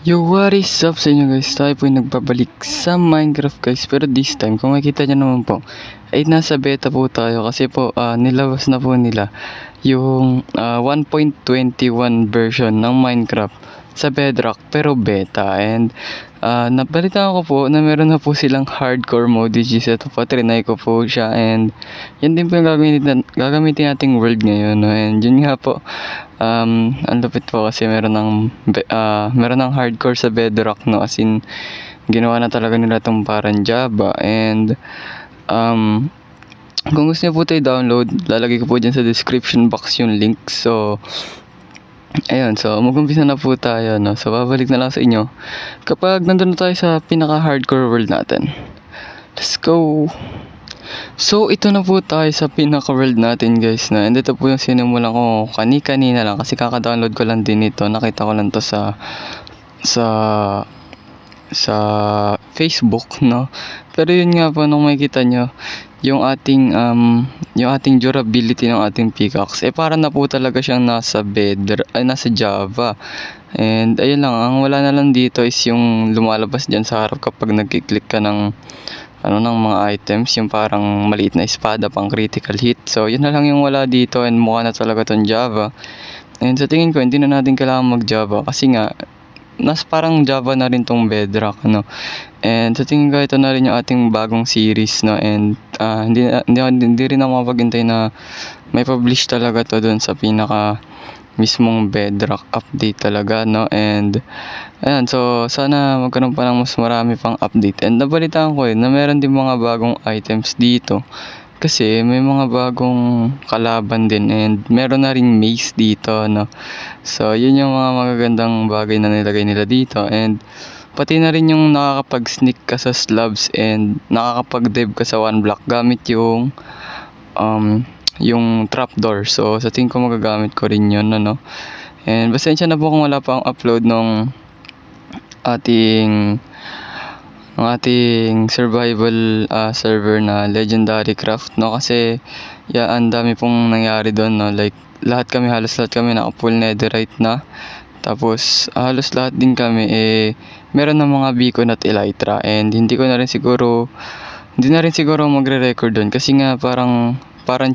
Yo, what is up sa inyo guys? Tayo po yung nagpabalik sa Minecraft guys. Pero this time, kung makikita nyo naman po, ay nasa beta po tayo. Kasi po, nilabas na po nila yung 1.21 version ng Minecraft sa Bedrock. Pero beta. And napalitan ko po na meron na po silang hardcore mode. Which is ito po, trinay ko po siya. And yan din po yung gagamitin nating world ngayon. No? And yun nga po. Ang lupit po kasi meron ng hardcore sa Bedrock, no, as in ginawa na talaga nila tong parang Java. And kung gusto niyo po tayo download, lalagay ko po dyan sa description box yung link. So ayun, so mag-umpisa na po tayo, no. So babalik na lang sa inyo kapag nandun na tayo sa pinaka hardcore world natin. Let's go. So, ito na po tayo sa pinaka-world natin guys na. And ito po yung sinimulan ko kanina lang kasi kaka-download ko lang din ito. Nakita ko lang to sa Facebook, no. Pero yun nga po, nung makikita nyo yung ating durability ng ating pickaxe, para na po talaga siyang nasa Java. And ayun lang, ang wala na lang dito is yung lumalabas dyan sa harap kapag nagki-click ka ng ng mga items, yung parang maliit na espada pang critical hit. So yun na lang yung wala dito, and mukha na talaga tong Java. And sa tingin ko hindi na natin kailangan mag Java kasi nga parang Java na rin tong Bedrock, no. And sa tingin ko ito na rin yung ating bagong series, no. And hindi rin ako mapaghintay na may publish talaga to doon sa pinaka mismong Bedrock update talaga, no. And ayan, so sana magkaroon pa ng mas marami pang update. And nabalitaan ko na meron din mga bagong items dito kasi may mga bagong kalaban din, and meron na ring maze dito, no. So yun yung mga magagandang bagay na nilagay nila dito. And pati na rin yung nakakapag-sneak ka sa slabs and nakakapag-dive ka sa one block gamit yung trapdoor. So sa tingin ko magagamit ko rin yun, ano. And pasensya na po kung wala pa akong upload nung ating survival server na Legendary Craft, no. Kasi ang dami pong nangyari doon, no. Like halos lahat kami naka-full netherite na. Tapos halos lahat din kami meron ng mga beacon at elytra. And hindi na rin siguro magre-record doon kasi nga parang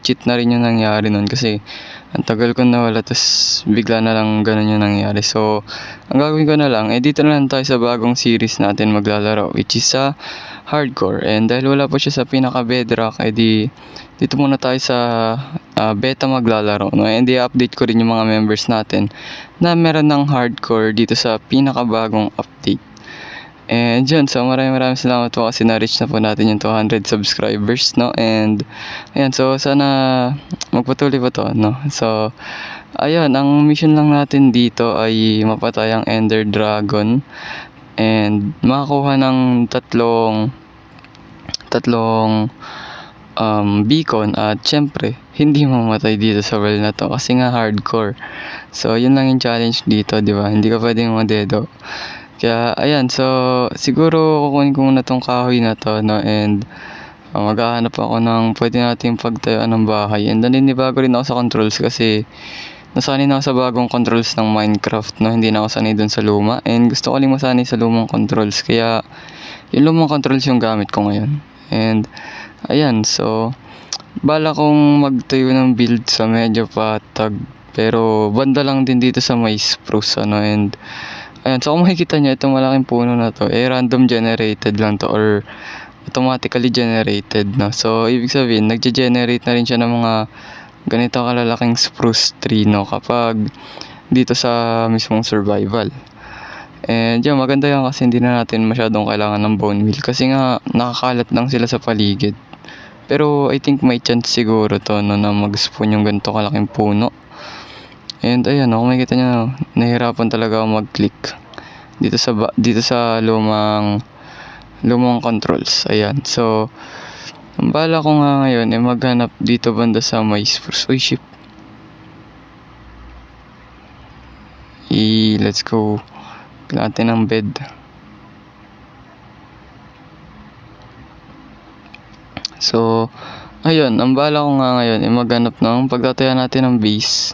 cheat na rin yung nangyari nun kasi ang tagal ko nawala, tas bigla na lang ganun yung nangyari. So ang gagawin ko na lang, dito na lang tayo sa bagong series natin maglalaro, which is sa hardcore. And dahil wala pa siya sa pinaka Bedrock, dito muna tayo sa beta maglalaro, no. And i-update ko rin yung mga members natin na meron ng hardcore dito sa pinaka bagong update. And yun, so maraming salamat po kasi na-reach na po natin yung 200 subscribers, no. And ayan, so sana magpatuloy pa to, no. So ayun, ang mission lang natin dito ay mapatay ang Ender Dragon and makakuha ng tatlong beacon, at syempre hindi mamatay dito sa world na to kasi nga hardcore. So yun lang yung challenge dito, di ba? Hindi ka pwedeng madedo. Kaya ayan, so siguro kukunin ko muna tong kahoy na to, no. And maghahanap ako ng pwede natin pagtayuan ng bahay. And naninibago rin ako sa controls kasi nasanay na ako sa bagong controls ng Minecraft, no. Hindi na ako sanay dun sa luma, and gusto ko lang masanay sa lumang controls, kaya yung lumang controls yung gamit ko ngayon. And ayan, so bala kong magtayo ng build sa medyo patag, pero banda lang din dito sa may spruce, ano. And ayan, so kung makikita nyo, itong malaking puno na to, random generated lang to or automatically generated, no. So ibig sabihin, nagge-generate na rin siya ng mga ganito kalalaking spruce tree, no, kapag dito sa mismong survival. And yun, maganda yan kasi hindi na natin masyadong kailangan ng bone meal kasi nga nakakalat lang sila sa paligid. Pero I think may chance siguro to, no, na mag-spawn yung ganito kalaking puno. And ayan, kung makikita nyo, nahirapan talaga ako mag-click dito sa lumang controls. Ayan, so ang bala ko nga ngayon maghanap dito banda sa may spruce. Uy, ship. Let's go. Kailangan natin ng bed. So ayun, ang bala ko nga ngayon maghanap ng pagtatayan natin ng base.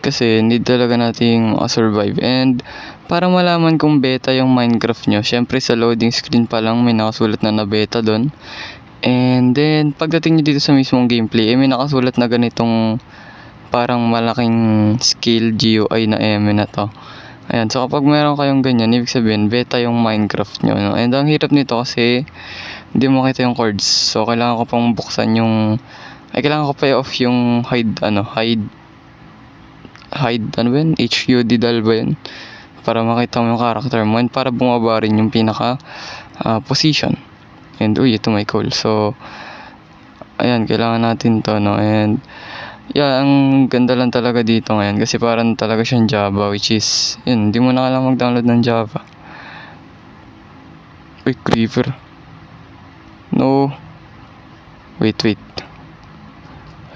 Kasi need talaga nating makasurvive. And para malaman kung beta yung Minecraft nyo, syempre sa loading screen pa lang may nakasulat na beta doon. And then pagdating nyo dito sa mismong gameplay, may nakasulat na ganitong parang malaking scale GUI na eme na to. Ayan, so kapag meron kayong ganyan, ibig sabihin beta yung Minecraft nyo, no? And ang hirap nito kasi hindi mo makita yung chords. So kailangan ko pang buksan yung kailangan ko pa i-off yung hide ano ba yun? HUD dal ba yun? Para makita mo yung character mo and para bumaba rin yung pinaka position. And ito may coal. So ayan, kailangan natin to, no? And yeah, ang ganda lang talaga dito ngayon kasi parang talaga siyang Java, which is yun, hindi mo na kailangan mag-download ng Java. Uy, creeper. No. Wait.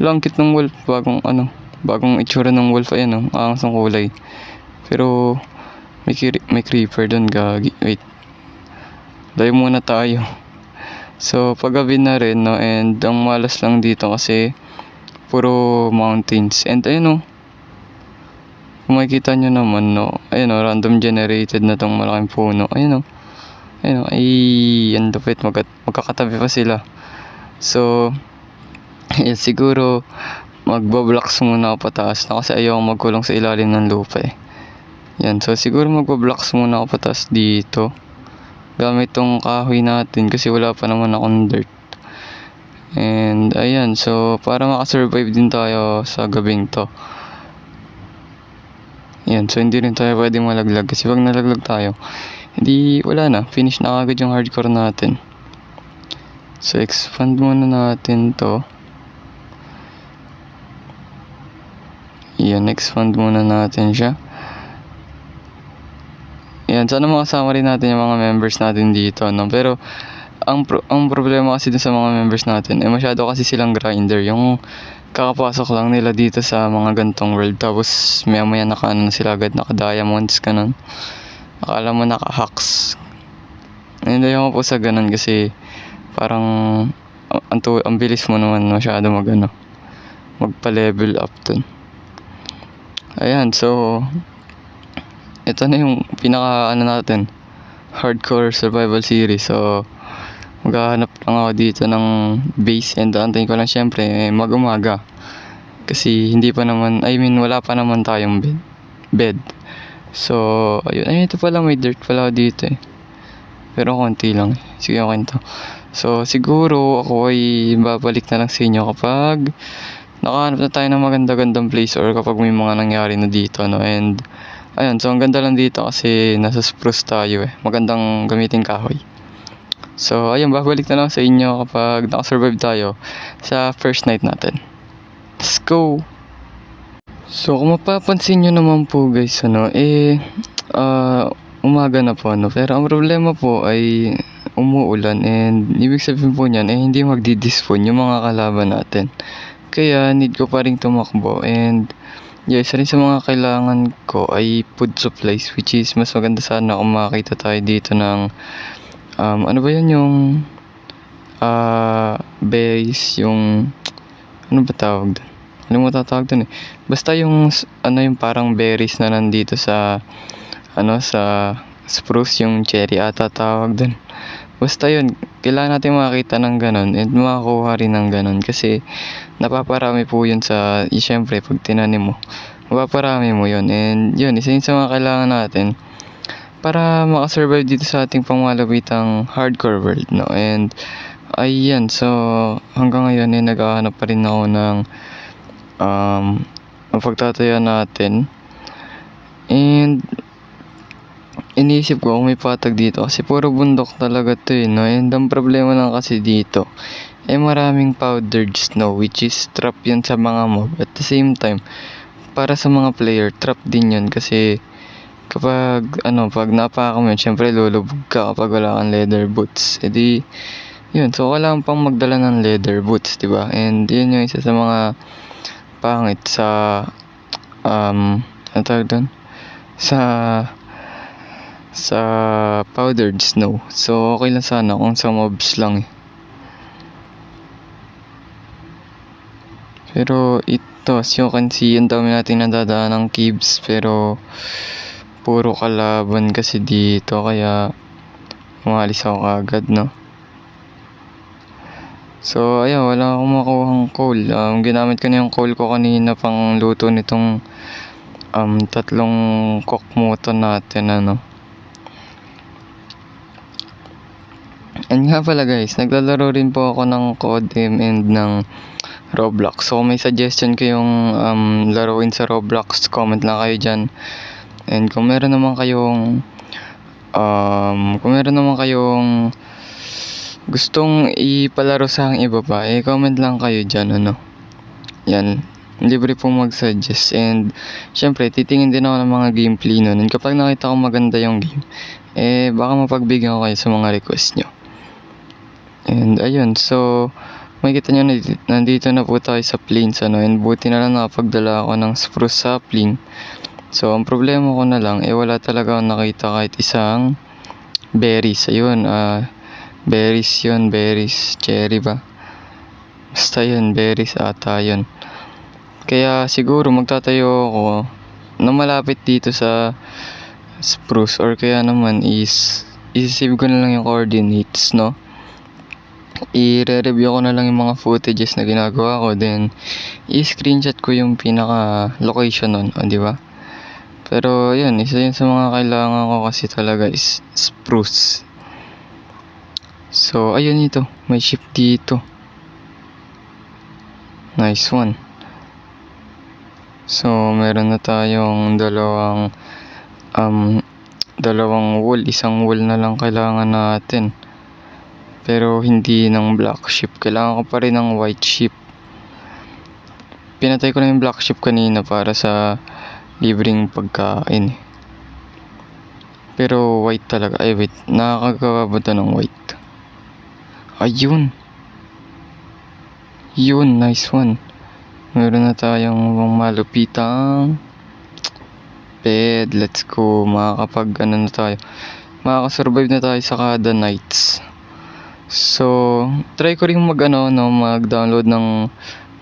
Langkit ng wolf, bagong itsura ng wolf, ayan, ang angas ng kulay. Pero may creeper doon, gagi. Wait. Layo muna tayo. So paggabi na rin, no, and ang malas lang dito kasi puro mountains. And ayun, kung makikita nyo naman, no, ayun, random generated na tong malaking puno. Ayun, ang lupit, magkakatabi pa sila. So yeah, siguro magbablocks muna ako pataas na kasi ayaw magkulong sa ilalim ng lupa eh. Yan, so siguro magbablocks muna ako pataas dito gamit tong kahoy natin kasi wala pa naman akong dirt. And ayan, so para makasurvive din tayo sa gabing to. Yan, so hindi rin tayo pwedeng malaglag kasi pag nalaglag tayo, hindi, wala na, finish na agad yung hardcore natin. So expand muna natin to. Yan, expand muna natin siya. Yan, sana makasama rin natin yung mga members natin dito, no? Pero ang problema kasi dun sa mga members natin masyado kasi silang grinder. Yung kakapasok lang nila dito sa mga gantong world tapos maya naka sila agad, naka diamonds ganun. Akala mo naka hacks. Hindi ako po sa ganun kasi parang ang bilis mo naman masyado magpa-level up dun. Ayan, so ito na yung pinaka natin, hardcore survival series. So maghahanap lang ako dito ng base and antayin ko lang syempre mag-umaga kasi hindi pa naman, wala pa naman tayong bed. So ayun, ito pala may dirt pala dito pero konti lang sige, okay to. So siguro ako ay babalik na lang sa inyo kapag nakahanap na tayo ng maganda-gandang place or kapag may mga nangyari na dito, no? And ayan, so ang ganda lang dito kasi nasa spruce tayo magandang gamitin kahoy. So ayun, babalik na lang sa inyo kapag nakasurvive tayo sa first night natin. Let's go! So kung mapapansin nyo naman po guys, umaga na po, no? Pero ang problema po ay umuulan and ibig sabihin po niyan hindi magdi-despawn yung mga kalaban natin. Kaya need ko pa rin tumakbo and isa rin sa mga kailangan ko ay food supplies, which is mas maganda sana kung makakita tayo dito ng ano ba yun, yung berries, yung ano ba tawag doon? Ano mo tatawag doon basta yung yung parang berries na nandito sa sa spruce, yung cherry ata tawag doon. Basta yun, kailangan natin makakita ng ganon and makakuha rin ng ganon kasi napaparami po yun syempre pag tinanim mo, mapaparami mo yun. And yun, isa yun sa mga kailangan natin para makasurvive dito sa ating pangmalabitang hardcore world, no? And ayan, so hanggang ngayon naghahanap pa rin ako ng ang pagtataya natin. And iniisip ko kung may patag dito kasi puro bundok talaga to no? And ang problema lang kasi dito maraming powdered snow, which is trap yun sa mga mob. At the same time, para sa mga player, trap din yun kasi kapag pag napaka mo yun, syempre lulubog ka kapag wala kang leather boots. Yun, so kailangan pang magdala ng leather boots, diba? And yun yung isa sa mga pangit sa ano tawag doon? Sa powdered snow. So okay lang sana kung sa mobs lang Pero To, as you can see, ang dami natin nadadaan ng caves, pero puro kalaban kasi dito, kaya umalis ako agad, no? So, ayun, wala akong makuhang coal. Ginamit ko na yung coal ko kanina pang luto nitong tatlong kokmuton natin, ano. And nga pala guys, naglalaro rin po ako ng COD and ng Roblox. So, kung may suggestion kayong laruin sa Roblox, comment lang kayo dyan. And kung meron naman kayong gustong ipalaro sa iba pa, comment lang kayo dyan, ano. Yan, libre po mag-suggest. And syempre, titingin din ako ng mga gameplay nun. And kapag nakita ko maganda yung game, baka mapagbigyan ko kayo sa mga request nyo. And ayun, so makikita nyo nandito na po tayo sa plains, ano. And buti na lang nakapagdala ako ng spruce sapling. So ang problema ko na lang, wala talaga akong nakita kahit isang berries. Ayun, berries, cherry ba? Basta yun, berries ata yun. Kaya siguro magtatayo ako na malapit dito sa spruce, or kaya naman isisave ko na lang yung coordinates, no? I-review ko na lang yung mga footages na ginagawa ko, then i-screenshot ko yung pinaka location nun, di ba? Pero yun, isa yun sa mga kailangan ko kasi talaga is spruce. So ayun, ito, may ship dito. Nice one. So meron na tayong dalawang wool, isang wool na lang kailangan natin. Pero hindi ng black sheep. Kailangan ko pa rin ng white sheep. Pinatay ko na yung black sheep kanina para sa libreng pagkain. Pero white talaga. Ay wait, nakakagawa ba ito ng white? Ayun. Yun, nice one. Meron na tayong malupitang bed. Let's go. Makakasurvive na tayo sa kada nights. So, try ko rin mag-download ng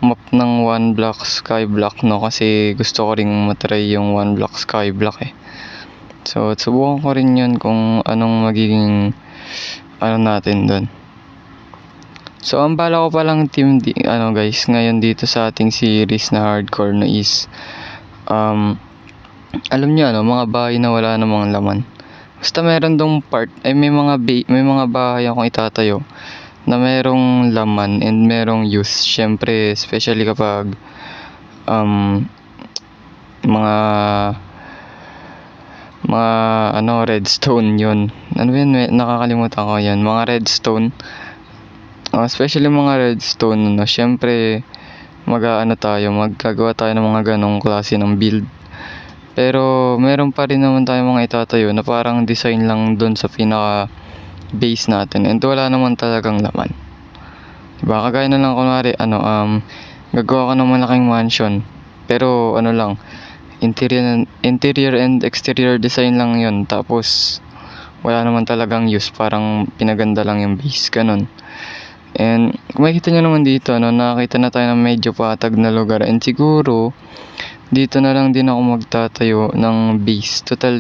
map ng One Block Skyblock, no, kasi gusto ko ring matry yung One Block Skyblock eh. So, subukan ko rin yun kung anong magiging natin doon. So, ang bala ko palang team guys, ngayon dito sa ating series na hardcore na is alam niyo, mga bahay na wala namang laman. Basta meron dong part, may mga bahay akong itatayo na merong laman and merong use. Syempre, especially kapag mga redstone yun. Ano yun? Nakakalimutan ko yan. Mga redstone. Especially mga redstone, syempre, magkagawa tayo ng mga ganong klase ng build. Pero meron pa rin naman tayong mga itatayo na parang design lang doon sa pinaka base natin, and wala naman talagang laman. Diba? Kagaya na lang kunwari, gagawa ka ng malaking mansion, pero interior and exterior design lang yun, tapos wala naman talagang use, parang pinaganda lang yung base, ganun. And kung makikita nyo naman dito, nakakita na tayo ng medyo patag na lugar, and siguro dito na lang din ako magtatayo ng base. Total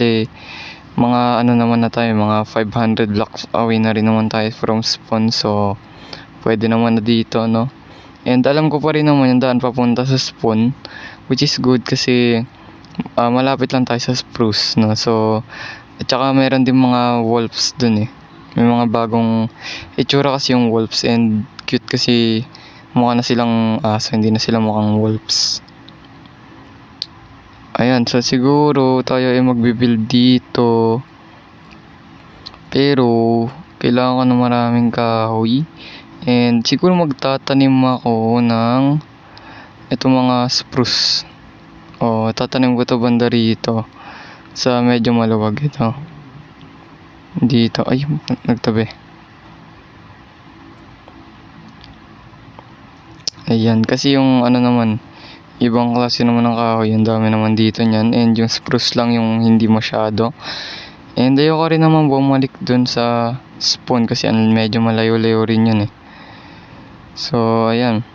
mga naman na tayo, mga 500 blocks away na rin naman tayo from spawn, so pwede naman na dito, no? And alam ko pa rin naman yung daan papunta sa spawn, which is good kasi malapit lang tayo sa spruce, no? So, at saka meron din mga wolves dun eh. May mga bagong itsura kasi yung wolves, and cute kasi mukha na silang aso, hindi na sila mukhang wolves. Ayan, so siguro tayo ay magbibuild dito. Pero kailangan ko ng maraming kahoy. And siguro magtatanim ako ng itong mga spruce. Tatanim ko to banda rito sa medyo maluwag ito. Dito, ay, nagtabi. Ayan, kasi yung naman, ibang klase naman ng kahoy, ang dami naman dito niyan, and yung spruce lang yung hindi masyado. And ayoko rin naman bumalik dun sa spawn kasi medyo malayo-layo rin yun eh. So ayan,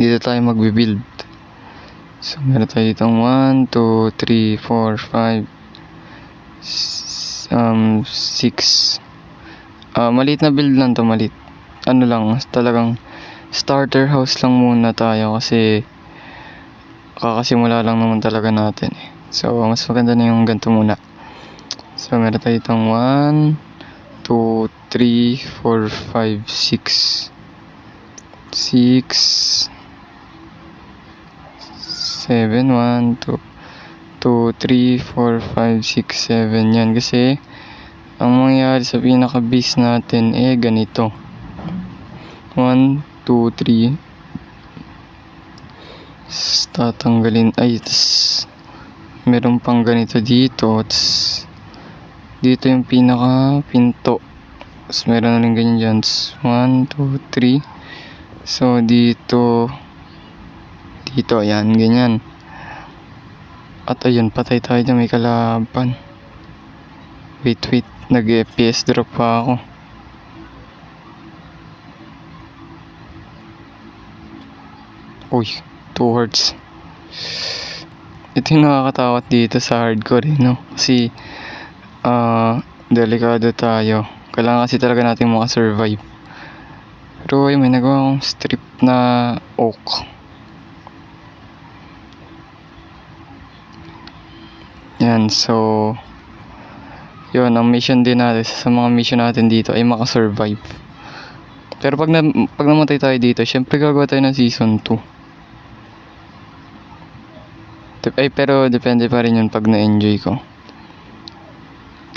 dito tayo magbibuild. So, meron tayo ditong 1, 2, 3, 4, 5, 6. Maliit na build lang to, maliit. Ano lang, talagang starter house lang muna tayo kasi kakasimula lang naman talaga natin eh. So, mas maganda na yung ganito muna. So, meron tayo ditong 1, 2, 3, 4, 5, 6. 6, 7, 1, 2, 2, 3, 4, 5, 6, 7. Yan kasi ang mangyayari sa pinaka-base natin ganito. 1, 2, 3. Tatanggalin. Tas meron pang ganito dito. Tas dito yung pinaka-pinto. Tas meron na rin ganyan dyan. 1, 2, 3. So, dito, ayan, ganyan. At ayun, patay tayo na may kalaban. Wait, nag-FPS drop pa ako. Uy, 2 hearts. Ito yung nakakatakot dito sa hardcore no? Kasi, delikado tayo. Kailangan kasi talaga natin makasurvive. Pero may nagawa akong strip na oak. Yan, so yun, ang mission din natin sa mga mission natin dito ay makasurvive. Pero pag namatay tayo dito, syempre gagawa tayo ng season 2. Pero depende pa rin yun pag na-enjoy ko.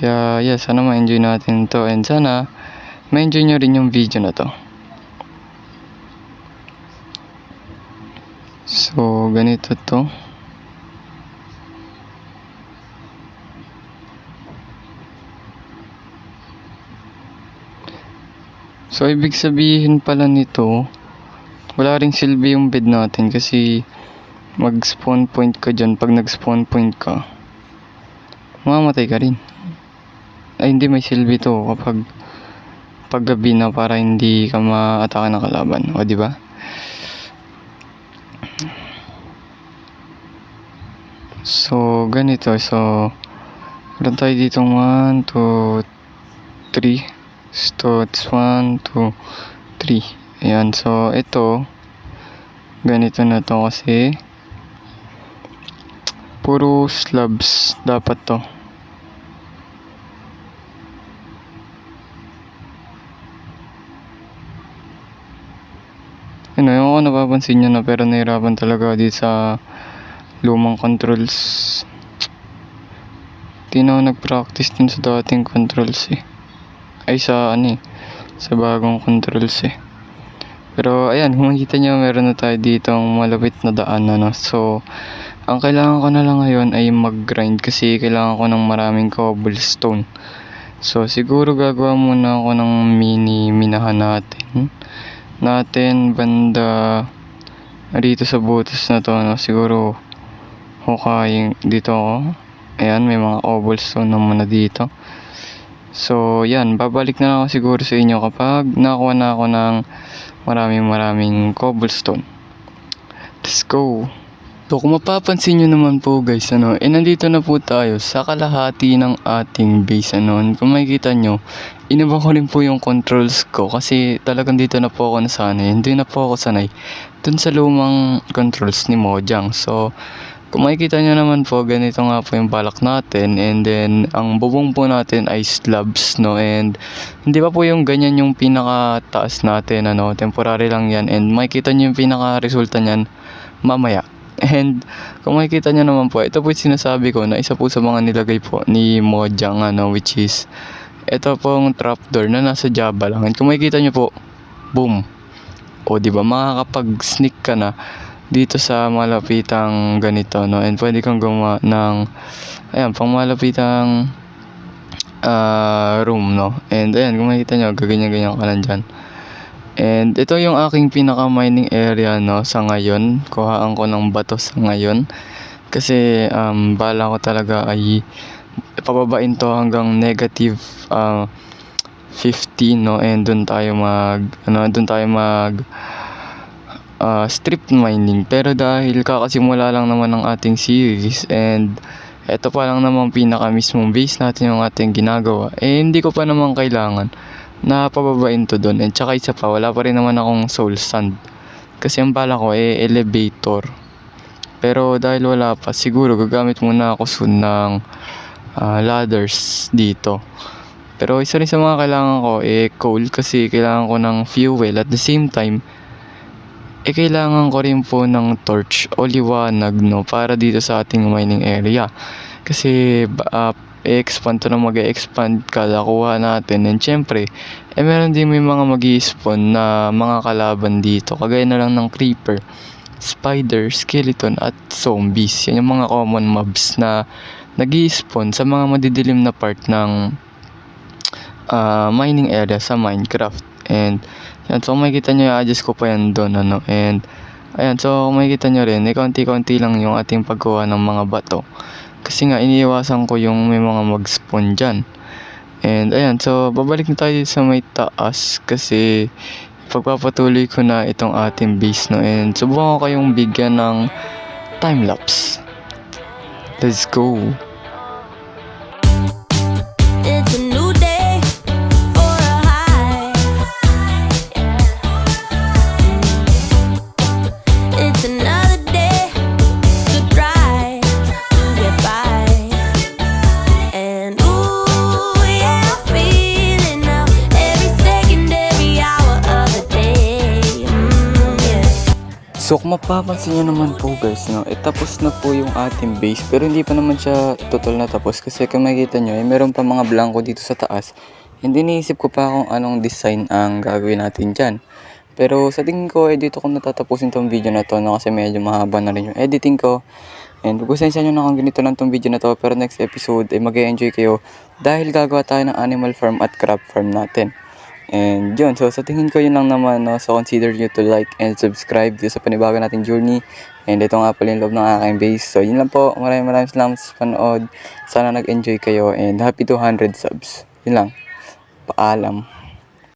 Kaya sana ma-enjoy natin to, and sana ma-enjoy nyo rin yung video na to. So, ganito to. So, ibig sabihin pala nito, wala ring silbi yung bed natin kasi mag-spawn point ka dyan. Pag nag-spawn point ka, mamamatay ka rin. Ay, hindi, may silbi to kapag paggabi na para hindi ka ma-atake ng kalaban. O, diba? So, ganito. So, meron tayo ditong 1, 2, 3. So, it's 1, 2, 3. Ayan. So, ito, ganito na to kasi puro slabs dapat to. Ayun, ako napapansin nyo na, pero nahirapan talaga dito sa lumang controls. Di na ako nag-practice din sa dating controls eh. Ay sa bagong controls eh. Pero ayan, kung makikita nyo, meron na tayo dito ang malapit na daan So, ang kailangan ko na lang ngayon ay mag-grind kasi kailangan ko ng maraming cobblestone. So, siguro gagawa muna ako ng minahan natin banda dito sa butas na to siguro hukayin dito ako. Ayan, may mga cobblestone naman na dito. So, yan, babalik na ako siguro sa inyo kapag nakakuha na ako ng maraming cobblestone. Let's go! So, kung mapapansin nyo naman po guys, nandito na po tayo sa kalahati ng ating base, Kung makikita nyo, iniba ko rin po yung controls ko kasi talagang dito na po ako nasanay. Hindi na po ako sanay dun sa lumang controls ni Mojang. So, kung makikita nyo naman po, ganito nga po yung balak natin, and then ang bubong po natin ay slabs, and hindi pa po yung ganyan yung pinakataas natin, temporary lang yan, and makikita nyo yung pinaka-resulta nyan mamaya. And kung makikita nyo naman po, ito po yung sinasabi ko na isa po sa mga nilagay po ni Mojang, which is ito pong trapdoor na nasa Java lang. And kung makikita nyo po, boom, o diba, makakapag-sneak ka na dito sa malapitang ganito, and pwede kang gumawa ng pang malapitang room, and ayan, kung makikita nyo, gaganyan-ganyan ka lang dyan. And ito yung aking pinaka-mining area, sa ngayon. Kuhaan ko ng bato sa ngayon. Kasi, bala ko talaga ay pababain to hanggang negative 15, and doon tayo strip mining. Pero dahil kakasimula lang naman ng ating series and eto pa lang naman pinaka mismong base natin yung ating ginagawa, hindi ko pa naman kailangan na pababain to doon. And tsaka isa pa, wala pa rin naman akong soul sand. Kasi ang bala ko elevator. Pero dahil wala pa, siguro gagamit muna ako soon ng ladders dito. Pero isa rin sa mga kailangan ko coal kasi kailangan ko ng fuel. At the same time, kailangan ko rin po ng torch o liwanag, no, para dito sa ating mining area. Kasi expand to na mag-expand kada kuha natin. And syempre, meron din may mga mag-i-spawn na mga kalaban dito. Kagaya na lang ng creeper, spider, skeleton at zombies. Yan yung mga common mobs na nag-i-spawn sa mga madidilim na part ng mining area sa Minecraft. And yan, so kung makikita nyo, i-adjust ko pa yan doon, ano. And ayan, so kung makikita nyo rin, konti-konti lang yung ating pagkuha ng mga bato. Kasi nga, iniiwasan ko yung may mga mag-spawn dyan. And ayan, so babalik na tayo sa may taas kasi pagpapatuloy ko na itong ating base, no. And subukan ko kayong bigyan ng time-lapse. Let's go! It's a new day for a high. It's another day to try to get by. And ooh, yeah, I'm feeling now every second, every hour of the day. Yeah. So kung mapapansin nyo naman po guys, no, tapos na po yung ating base pero hindi pa naman siya total na tapos kasi kung makikita nyo, meron pa mga blanco dito sa taas. Hindi iniisip ko pa kung anong design ang gagawin natin dyan. Pero sa tingin ko, dito ko natatapusin tong video na to, no, kasi medyo mahaba na rin yung editing ko. And pagkusensya nyo na kung ganito lang tong video na to, pero next episode ay mag-enjoy kayo dahil gagawa tayo ng animal farm at crab farm natin. And yun, so sa tingin ko yun lang naman, no? So consider you to like and subscribe dito sa panibago nating journey. And ito nga pala yung loob ng aking base. So yun lang po, maraming salamat sa panood. Sana nag-enjoy kayo and happy 200 subs. Yun lang, paalam.